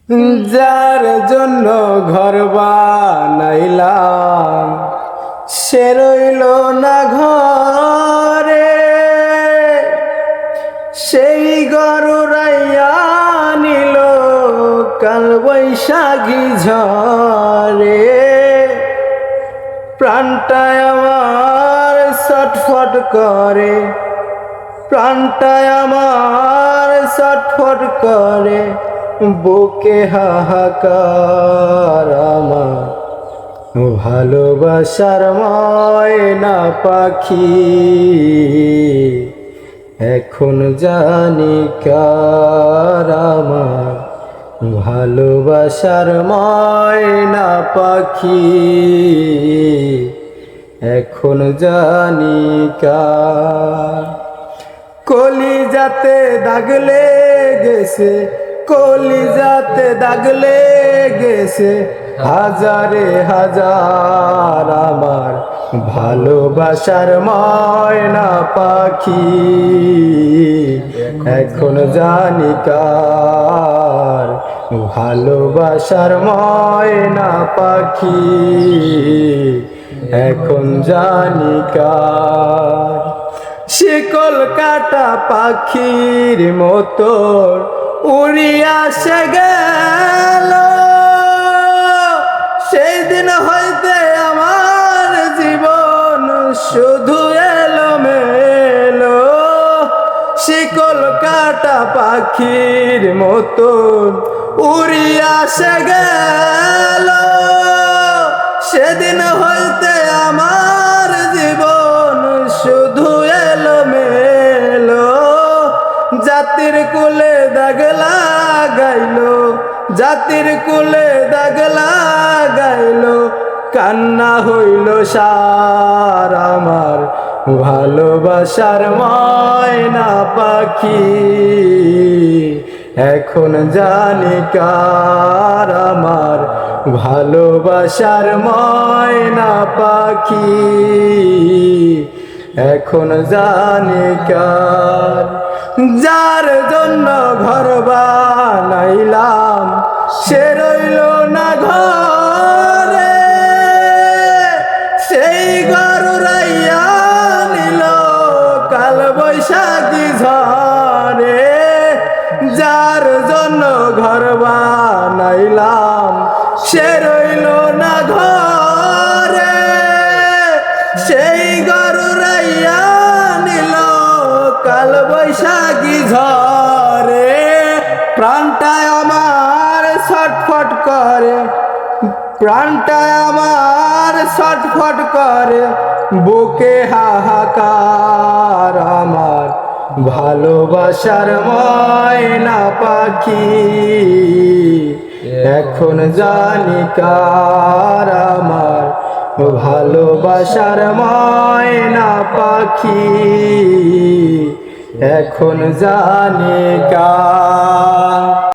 যার জন্য ঘর বানাইলাম সে রইল না ঘরে, সেই ঘর উড়াইয়া নিল কাল বৈশাখী ঝড়ে। প্রাণটায় আমার ছটফট করে, প্রাণটায় আমার ছটফট করে, বুকে হাহাকার আমার ভালোবাসার ময়না পাখি। এখন জানি কার আমার ভালোবাসার ময়না পাখি, এখন জানি কার। কলিজাতে দাগ লেগেছে, কলিজাতে দাগ লেগেছে, হাজারে হাজার আমার ভালোবাসার ময়না পাখি। এখন জানি কার ভালোবাসার ময়না পাখি, এখন জানি কার। শিকল কাটা পাখির মতো উড়িয়া সে গেল, সেই দিন হইতে আমার জীবন শুধু এলোমেলো। শিকল কাটা পাখির মতো উড়িয়া সে গেল, সেদিন হইতে আমার জীবন শুধু এলোমেলো। জাতির কুলে দাগ লাগাইলো, জাতির কুলে দাগ লাগাইলো, কান্না হইল সার আমার ভালোবাসার ময়না পাখি। এখন জানি কার আমার ভালোবাসার ময়না পাখি, এখন জানি কার। যার জন্য ঘর বানাইলাম সে রইল না ঘরে, সেই ঘর উড়াইয়া নিল কাল বৈশাখী ঝড়ে। যার জন্য ঘর বানাইলাম সে রইল না ঘরে, সেই ঘর উড়াইয়া নিল কাল বৈশাখী ঝড়ে। প্রাণটায় আমার ছটফট করে, প্রাণটায় আমার ছটফট করে, বুকে হাহাকার আমার ভালোবাসার ময়না পাখি। এখন জানি কার আমার ভালোবাসার ময়না পাখি, এখন জানি কার।